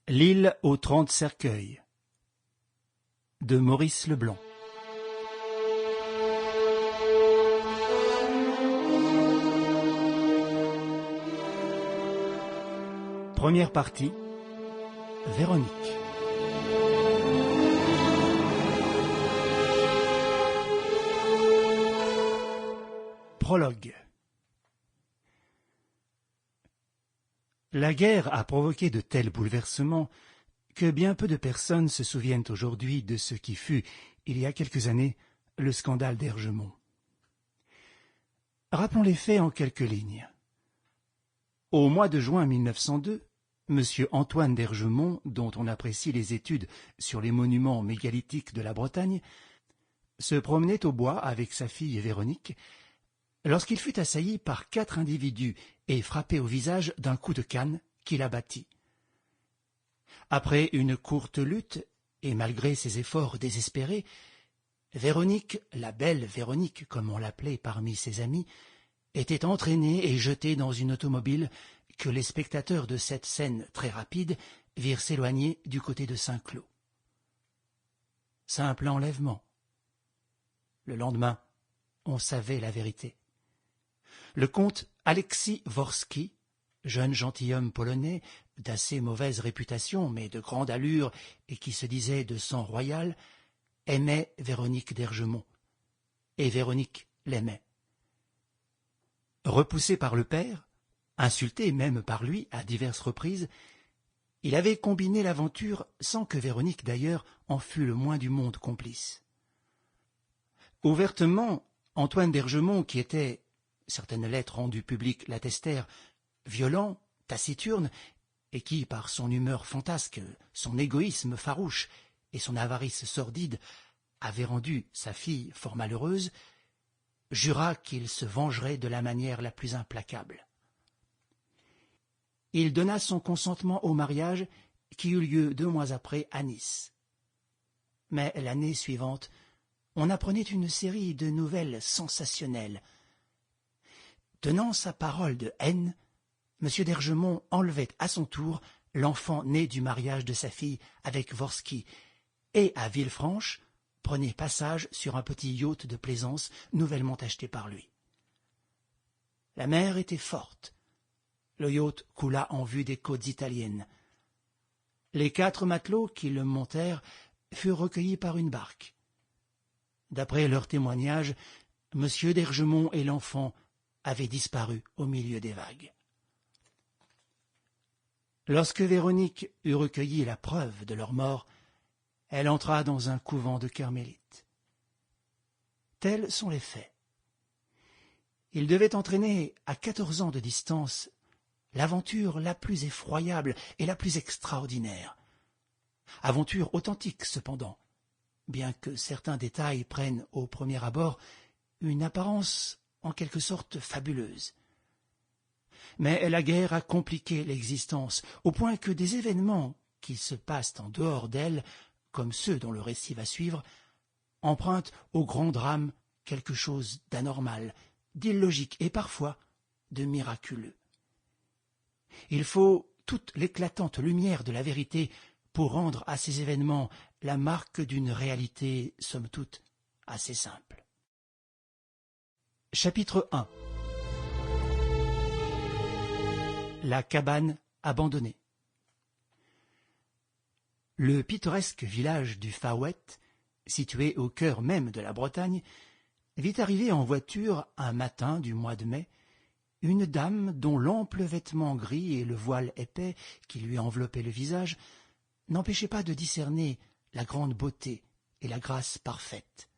L'île aux 30 cercueils de Maurice Leblanc. Première partie, Véronique. Prologue. La guerre a provoqué de tels bouleversements que bien peu de personnes se souviennent aujourd'hui de ce qui fut, il y a quelques années, le scandale d'Ergemont. Rappelons les faits en quelques lignes. Au mois de juin 1902, M. Antoine d'Ergemont, dont on apprécie les études sur les monuments mégalithiques de la Bretagne, se promenait au bois avec sa fille Véronique, lorsqu'il fut assailli par 4 individus et frappé au visage d'un coup de canne qui l'abattit. Après une courte lutte, et malgré ses efforts désespérés, Véronique, la belle Véronique comme on l'appelait parmi ses amis, était entraînée et jetée dans une automobile que les spectateurs de cette scène très rapide virent s'éloigner du côté de Saint-Cloud. Simple enlèvement. Le lendemain, on savait la vérité. Le comte Alexis Worski, jeune gentilhomme polonais, d'assez mauvaise réputation mais de grande allure et qui se disait de sang royal, aimait Véronique d'Ergemont, et Véronique l'aimait. Repoussé par le père, insulté même par lui à diverses reprises, il avait combiné l'aventure sans que Véronique d'ailleurs en fût le moins du monde complice. Ouvertement, Antoine d'Ergemont, qui était, certaines lettres rendues publiques l'attestèrent, violent, taciturne, et qui, par son humeur fantasque, son égoïsme farouche et son avarice sordide, avait rendu sa fille fort malheureuse, jura qu'il se vengerait de la manière la plus implacable. Il donna son consentement au mariage qui eut lieu 2 mois après à Nice. Mais l'année suivante, on apprenait une série de nouvelles sensationnelles. Tenant sa parole de haine, M. d'Ergemont enlevait à son tour l'enfant né du mariage de sa fille avec Worski et, à Villefranche, prenait passage sur un petit yacht de plaisance nouvellement acheté par lui. La mer était forte. Le yacht coula en vue des côtes italiennes. Les 4 matelots qui le montèrent furent recueillis par une barque. D'après leurs témoignages, M. d'Ergemont et l'enfant avaient disparu au milieu des vagues. Lorsque Véronique eut recueilli la preuve de leur mort, elle entra dans un couvent de carmélites. Tels sont les faits. Il devait entraîner à 14 ans de distance l'aventure la plus effroyable et la plus extraordinaire. Aventure authentique cependant, bien que certains détails prennent au premier abord une apparence en quelque sorte fabuleuse. Mais la guerre a compliqué l'existence, au point que des événements qui se passent en dehors d'elle, comme ceux dont le récit va suivre, empruntent au grand drame quelque chose d'anormal, d'illogique et parfois de miraculeux. Il faut toute l'éclatante lumière de la vérité pour rendre à ces événements la marque d'une réalité, somme toute, assez simple. Chapitre 1. La cabane abandonnée. Le pittoresque village du Faouët, situé au cœur même de la Bretagne, vit arriver en voiture un matin du mois de mai une dame dont l'ample vêtement gris et le voile épais qui lui enveloppait le visage n'empêchaient pas de discerner la grande beauté et la grâce parfaite.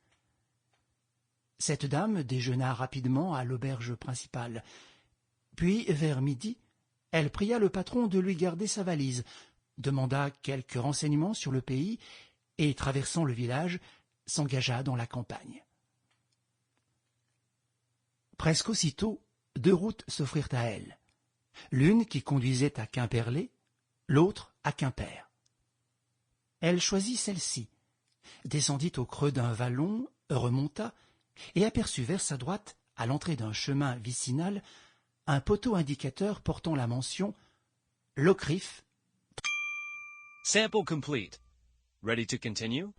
Cette dame déjeuna rapidement à l'auberge principale, puis vers midi, elle pria le patron de lui garder sa valise, demanda quelques renseignements sur le pays et, traversant le village, s'engagea dans la campagne. Presque aussitôt, 2 routes s'offrirent à elle, l'une qui conduisait à Quimperlé, l'autre à Quimper. Elle choisit celle-ci, descendit au creux d'un vallon, remonta et aperçut vers sa droite, à l'entrée d'un chemin vicinal, un poteau indicateur portant la mention « Locrif Sample complete. Ready to continue?